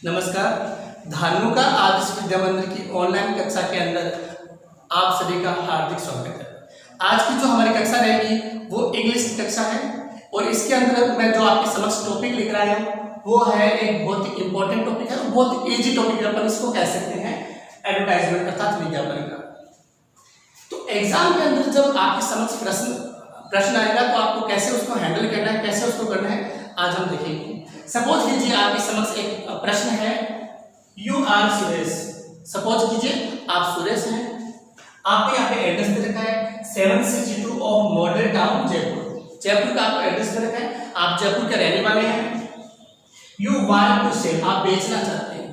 नमस्कार। धानुका आदर्श विद्या मंदिर की ऑनलाइन कक्षा के अंदर आप सभी का हार्दिक स्वागत है। आज की जो हमारी कक्षा रहेगी वो इंग्लिश की कक्षा है और इसके अंदर मैं जो आपके समक्ष टॉपिक लिख रहा हूँ वो है एक बहुत ही इंपॉर्टेंट टॉपिक है, बहुत इजी टॉपिक है। अपन इसको कह सकते हैं एडवर्टाइजमेंट अर्थात विज्ञापन का। तो एग्जाम के अंदर जब आपके समक्ष प्रश्न आएगा तो आपको कैसे उसको हैंडल करना है, कैसे उसको करना है, आज हम देखेंगे। सपोज कीजिए आपके समक्ष एक प्रश्न है, यू आर सुरेश। सपोज कीजिए आप सुरेश हैं, आपको यहाँ पे एड्रेस दे रखा है 762 of model town Jaipur. Jaipur का आपको एड्रेस दे रखा है, आप जयपुर के रहने वाले हैं। यू वांट टू सेल, आप बेचना चाहते हैं।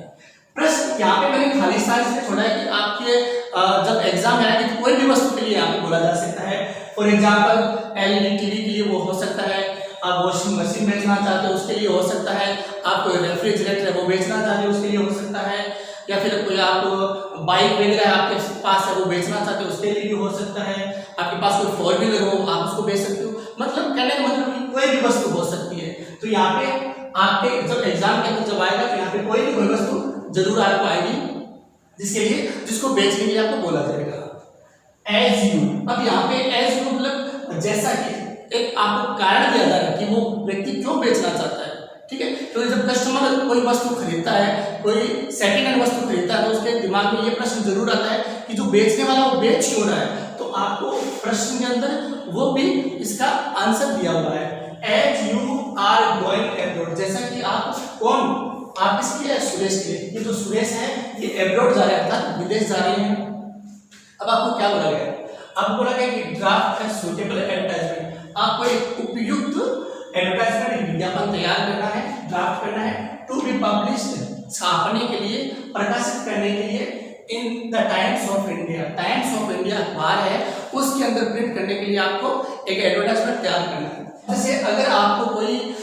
प्रश्न यहाँ पे मैंने खाली स्थान इसलिए छोड़ा है कि आपके जब एग्जाम में आएगी तो कोई भी वस्तु के लिए यहाँ पे बोला जा सकता है। फॉर एग्जाम्पल एलईडी टीवी के लिए वो हो सकता है, आप वॉशिंग मशीन बेचना चाहते हो उसके लिए हो सकता है, आप कोई रेफ्रिजरेटर है वो बेचना चाहते हो उसके लिए हो सकता है, या फिर कोई आप बाइक वगैरह है आपके पास है वो बेचना चाहते हो उसके लिए भी हो सकता है, आपके पास कोई फोर व्हीलर हो आप उसको बेच सकते हो। मतलब कहने का मतलब कोई भी वस्तु हो सकती है। तो यहाँ पे आपके जब एग्जाम के अंदर जब आएगा तो यहाँ पे कोई भी कोई वस्तु जरूर आपको आएगी जिसको बेचने के लिए आपको बोला जाएगा। एज यू, अब यहाँ पे एज यू मतलब जैसा कि एक आपको कारण दिया जाएगा कि वो व्यक्ति क्यों बेचना चाहता है। ठीक है, तो जब कस्टमर कोई वस्तु खरीदता है, कोई सेकंड हैंड वस्तु खरीदता है तो उसके दिमाग में ये प्रश्न जरूर आता है कि जो बेचने वाला वो बेच क्यों रहा है। तो आपको प्रश्न के अंदर वो भी इसका आंसर दिया हुआ है। As you are going abroad, जैसा कि आप कौन, आप किसके लिए, सुरेश के लिए। ये जो सुरेश है ये एब्रॉड जा रहे हैं अर्थात विदेश जा रहे हैं। अब आपको क्या बोला गया, आपको बोला गया कि ड्राफ्ट है सुटेबल एडवर्टाइजमेंट, आपको एक उपयुक्त एडवर्टाइजमेंट विज्ञापन तैयार करना है, ड्राफ्ट करना है, टू बी पब्लिश्ड, छापने के लिए, प्रकाशित करने के लिए in the times of India. Times of India अखबार है उसके अंदर प्रिंट करने के लिए आपको एक एडवर्टाइजमेंट तैयार करना है। जैसे अगर आपको कोई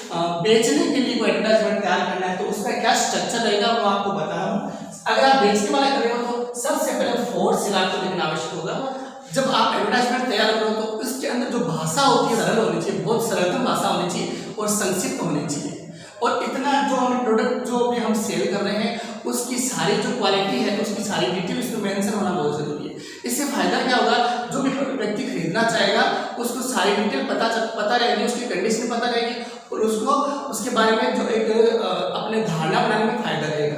बेचने के लिए कोई एडवर्टाइजमेंट तैयार करना है तो उसका क्या स्ट्रक्चर रहेगा वो आपको बता रहा हूँ। अगर आप बेचने वाला कर रहे हो तो सबसे पहले फोर सेल आपको लिखना आवश्यक होगा। जब आप एडवर्टाइजमेंट तैयार करो तो उसके अंदर जो भाषा होती है सरल होनी चाहिए, बहुत सरलतम भाषा होनी चाहिए और संक्षिप्त होनी चाहिए। और इतना जो हम प्रोडक्ट जो भी हम सेल कर रहे हैं उसकी सारी जो क्वालिटी है उसकी सारी डिटेल उसमें मेंशन होना बहुत जरूरी है। इससे फायदा क्या होगा, जो भी व्यक्ति खरीदना चाहेगा उसको सारी डिटेल पता रहेगी, उसकी कंडीशन पता रहेगी और उसको उसके बारे में जो एक अपने धारणा बनाने में फायदा रहेगा।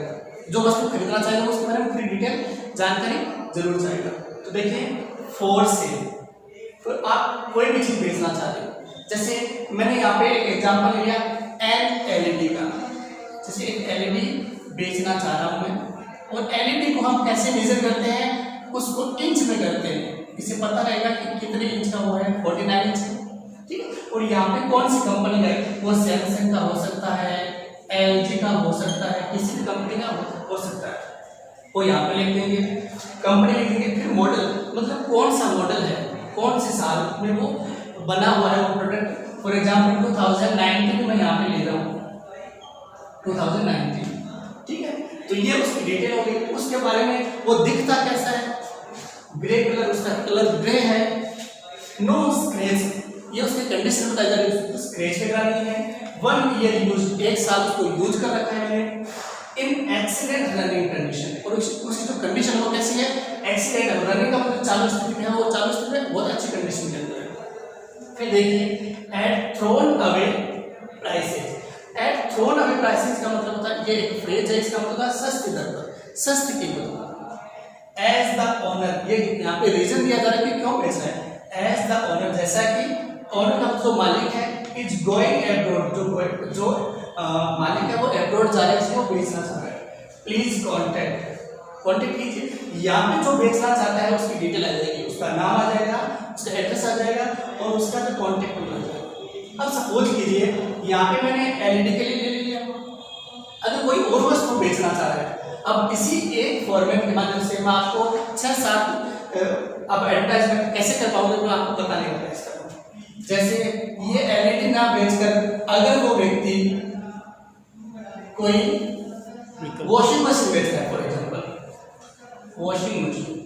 जो वस्तु खरीदना चाहेगा उसके बारे में पूरी डिटेल जानकारी जरूर चाहेगा। तो देखिए फोर सेल, तो आप कोई भी चीज बेचना चाहते हो, जैसे मैंने यहाँ पे एग्जांपल लिया एन एलईडी का। जैसे एक एलईडी बेचना चाह रहा हूं मैं, और एलईडी को हम कैसे मेजर करते हैं, उसको इंच में करते हैं। इसे पता रहेगा कि कितने इंच का वो है, 49 इंच। ठीक है, और यहाँ पे कौन सी कंपनी का है, वो सैमसंग का हो सकता है, एलजी का हो सकता है, किसी भी कंपनी का हो सकता है। वो यहाँ पे लिख देंगे, कंपनी लिख देंगे, फिर मॉडल मतलब कौन सा मॉडल है, कौन से साल में वो बना हुआ है वो प्रोडक्ट। फॉर एग्जाम्पल 2019 में यहाँ पे ले रहा हूँ 2019। ठीक है, तो ये उसकी डिटेल हो गई। उसके बारे में वो दिखता कैसा है, ग्रे कलर, उसका कलर ग्रे है, नो स्क्रैच, ये उसकी कंडीशन बताई जा रही है, स्क्रैच वगैरह नहीं है, 1 ईयर यूज, 1 साल उसको यूज कर रखा है मैंने, इन एक्सीलेंट रनिंग कंडीशन। और उसकी जो कंडीशन है वो कैसी है, एक्सीलेंट रनिंग का मतलब चालू स्थिति में है, वो चालू स्थिति में बहुत अच्छी कंडीशन के अंदर है। फिर देखिए at thrown away prices. At thrown away prices का मतलब होता है, ये एक फ्रेज है, इसका मतलब है सस्ती दर पर, सस्ती कीमत पर। एज द ओनर, ये यहाँ पे रीजन दिया जा रहा है कि क्यों बेच रहा है। एज द ओनर, जैसा कि ओनर का जो मालिक है, इज गोइंग एब्रॉड, जो मालिक है वो एब्रॉड जा रहा है, इसको बेचना चाह रहा है। प्लीज कॉन्टेक्ट कीजिए। यहाँ पे जो बेचना चाहता है उसकी डिटेल आ जाएगी, उसका नाम आ जाएगा, उसका एड्रेस आ जाएगा और उसका जो कॉन्टेक्ट नंबर आ जाएगा। अब सपोज कीजिए यहाँ पे मैंने एलईडी के लिए ले लिया, अगर कोई और वस्तु बेचना चाह रहा है, अब इसी एक फॉर्मेट के माध्यम से मैं आपको 6-7 अब एडवर्टाइजमेंट कैसे कर पाऊंगा तो आपको बताने का प्रयास करूँगा। जैसे ये एलईडी ना बेचकर अगर वो व्यक्ति कोई वॉशिंग मशीन बेच रहा है, फॉर एग्जाम्पल वॉशिंग मशीन,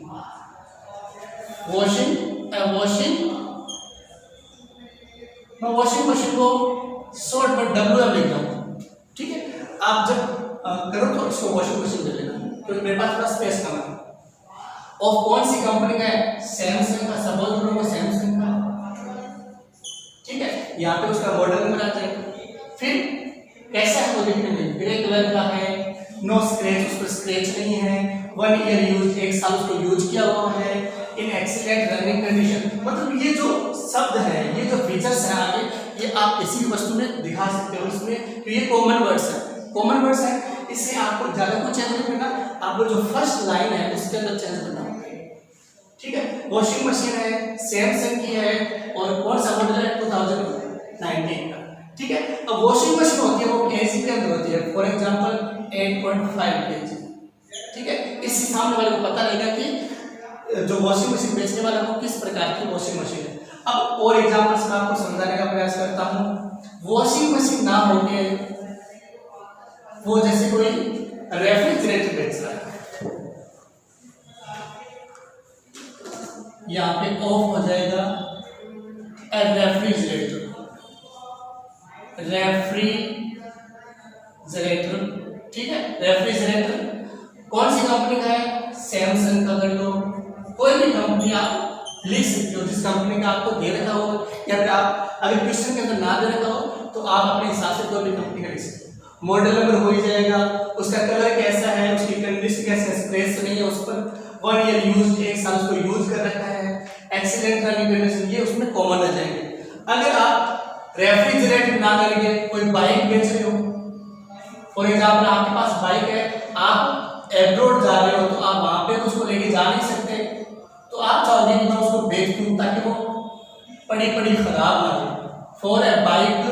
मैं वॉशिंग मशीन को शॉर्ट में WM लिख रहा हूँ। ठीक है, आप जब करो तो इसको वॉशिंग मशीन ले लेना, क्योंकि मेरे पास थोड़ा स्पेस कम है। और कौन सी कंपनी का है? सैमसंग का। सपोज करो सैमसंग का, ठीक है। यहाँ पे उसका मॉडल नंबर आ जाएगा। फिर कैसा है वो देखने में, ग्रे कलर का है, नो स्क्रैच, उस पर स्क्रैच नहीं है, 1 ईयर यूज, 1 साल उसको यूज किया हुआ है, इन एक्सीलेंट रनिंग कंडीशन। मतलब ये जो शब्द है, ये जो फीचर्स है आगे, ये आप किसी भी वस्तु में दिखा सकते हो इसमें, तो ये कॉमन वर्ड्स है, कॉमन वर्ड्स है। इससे आपको ज्यादा कुछ चेंज नहीं करना, आपको जो फर्स्ट लाइन है उसके अंदर चेंज करना होगा, ठीक है। वॉशिंग मशीन है, सैमसंग की है, और कौन सा मॉडल है? 2019 का, ठीक है। अब वॉशिंग मशीन होती है वो केजी के अंदर होती है, फॉर एग्जांपल 8.5 केजी, ठीक है। इससे सामने वाले को पता रहेगा कि जो वॉशिंग मशीन बेचने वाला है वो किस प्रकार की वॉशिंग मशीन है। अब और एग्जांपल्स में आपको समझाने का प्रयास करता हूँ। वॉशिंग मशीन ना होके वो जैसे कोई रेफ्रिजरेटर बेच रहा है, यहाँ पे ऑफ हो जाएगा रेफ्रिजरेटर, ठीक है। रेफ्रिजरेटर कौन सी कंपनी का है? सैमसंग का कर लो, कोई भी कंपनी आप लिख सकते हो जिस कंपनी का आपको दे रखा हो, या फिर आप अगर क्वेश्चन के अंदर ना दे रखा हो तो आप अपने हिसाब से कोई भी कंपनी का लिख सकते हो। मॉडल नंबर हो ही जाएगा, उसका कलर कैसा है, उसकी कंडीशन कैसे है, स्क्रैच नहीं है उस पर, 1 ईयर यूज, 1 साल उसको यूज कर रखा है, एक्सीलेंट रनिंग कंडीशन, ये उसमें कॉमन आ जाएंगे। अगर आप रेफ्रिजरेटर ना करके कोई बाइक बेच रहे हो, फॉर एग्जाम्पल आपके पास बाइक है, आप एब्रोड जा रहे हो, तो आप वहां पे उसको लेके जा नहीं सकते, तो आप चाहोगे कि मैं उसको बेच दूं ताकि वो पड़ी पड़ी खराब ना हो। फॉर ए बाइक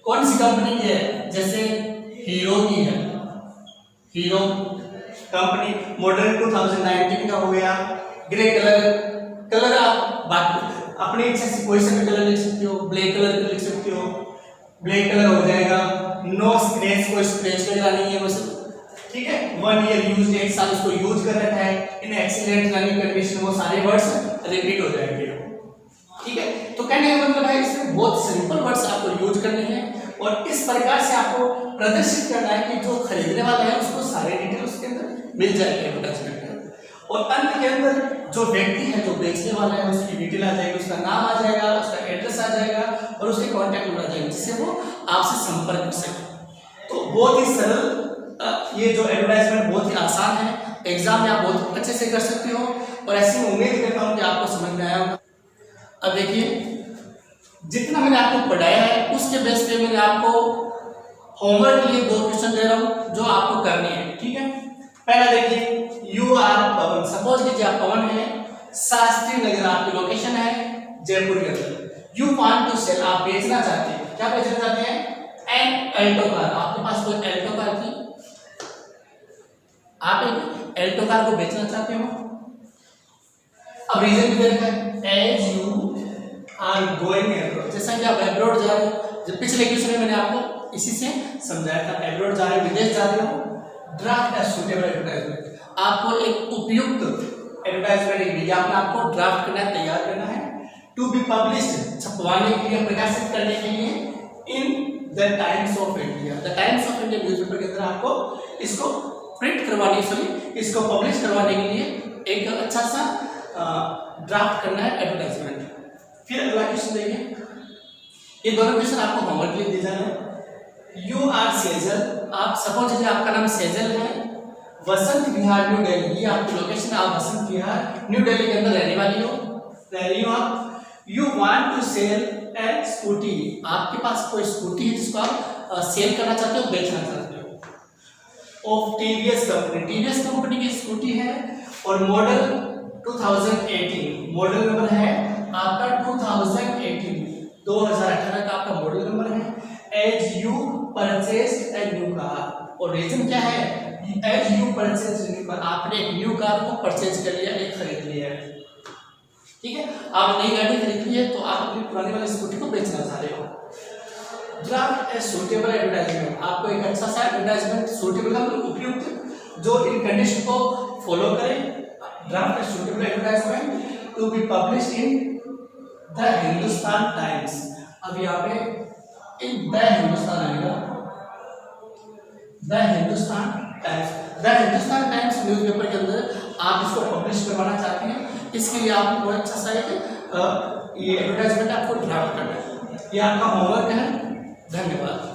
कौन सी कंपनी की है? जैसे हीरो की है, हीरो कंपनी, मॉडल 2019 का हो गया, ग्रे कलर आप बाकी अपनी इच्छा से कोई सा भी कलर लिख सकते हो, ब्लैक कलर लिख सकते हो, ब्लैक कलर हो जाएगा, नो स्क्रैच, कोई स्क्रैच वगैरह नहीं है बस, ठीक है। 1 ईयर यूज, 1 साल उसको यूज कर रखा है, इन एक्सीलेंट रनिंग कंडीशन, वो सारे वर्ड्स रिपीट हो जाएंगे, ठीक है। तो कहने का मतलब है इसमें बहुत सिंपल वर्ड्स आपको यूज करने हैं, और इस प्रकार से आपको प्रदर्शित करना है कि जो खरीदने वाला है उसको सारे डिटेल उसके अंदर मिल जाएंगे एडवर्टाइजमेंट के अंदर, और अंत के अंदर जो व्यक्ति है, जो बेचने वाला है, उसकी डिटेल आ जाएगी, उसका नाम आ जाएगा, उसका एड्रेस आ जाएगा, और उसके कॉन्टैक्ट नंबर आ जाएंगे, जिससे वो आपसे संपर्क कर सके। तो बहुत ही सरल, ये जो एडवर्टाइजमेंट बहुत ही आसान है, एग्जाम में आप बहुत अच्छे से कर सकते हो, और ऐसी उम्मीद करता हूँ कि आपको समझ में आया होगा। अब देखिए, जितना मैंने आपको पढ़ाया है उसके बेस पे मैंने आपको होमवर्क के लिए 2 क्वेश्चन दे रहा हूँ जो आपको करने हैं, ठीक है। पहला देखिए, यू आर पवन, सपोज कीजिए आप पवन है, शास्त्री नगर आपकी लोकेशन है, जयपुर के अंदर। यू वांट टू सेल, आप बेचना चाहते हैं, क्या बेचना चाहते हैं? एन अल्टो कार, आपके पास कोई अल्टो कार थी, आप एक अल्टो कार को बेचना चाहते हो। अब रीजन भी दे रखा है, as you are going abroad, जैसा कि आप एब्रॉड जा रहे हो, जब पिछले क्वेश्चन में मैंने आपको इसी से समझाया था, एब्रॉड जा रहे हो, विदेश जा रहे हो, ड्राफ्ट ए सूटेबल एडवर्टाइजमेंट, आपको एक उपयुक्त एडवर्टाइजमेंट, एक विज्ञापन आपको ड्राफ्ट करना है, तैयार करना है, टू बी पब्लिश्ड, छपवाने के लिए, प्रकाशित करने के लिए, in the times of India, the times of India newspaper के अंदर आपको इसको प्रिंट करवाने, इसको पब्लिश करवाने के लिए एक अच्छा सा ड्राफ्ट करना है एडवर्टाइजमेंट। फिर अगला क्वेश्चन देखिए, ये दोनों क्वेश्चन आपको होमवर्क के लिए दिए जा रहे हैं। यू आर सेजल, आप सपोज कीजिए आपका नाम सेजल है, वसंत विहार न्यू दिल्ली, ये आपकी लोकेशन, आप वसंत विहार न्यू दिल्ली के अंदर रहने वाली हो आप। You want to sell a scooty, आपके पास कोई स्कूटी है जिसको आप सेल करना चाहते हो, बेचना चाहते हो, of TVS company, TVS company की स्कूटी है, और मॉडल 2018, मॉडल नंबर है आपका 2018 का आपका मॉडल नंबर है। As you purchase a new car, और रीजन क्या है? As you purchase new car, आपने एक न्यू कार को परचेज कर लिया, एक खरीद लिया है, ठीक है। आप नई गाड़ी खरीद ली है, तो आप अपनी पुरानी वाली स्कूटी को बेचना चाह रहे हो। ड्राफ्ट ए सूटेबल एडवर्टाइजमेंट, आपको एक अच्छा सा एडवर्टाइजमेंट, सूटेबल मतलब उपयुक्त, जो इन कंडीशन को फॉलो करे, draft a suitable advertisement to be published in the Hindustan Times, अब यहाँ पे एक द हिंदुस्तान आएगा, the Hindustan Times. The Hindustan Times newspaper के अंदर आप इसको पब्लिश करवाना चाहते हैं, इसके लिए आपको बहुत अच्छा सा ये एडवर्टाइजमेंट आपको ड्राफ्ट करना है। ये आपका होमवर्क है। धन्यवाद।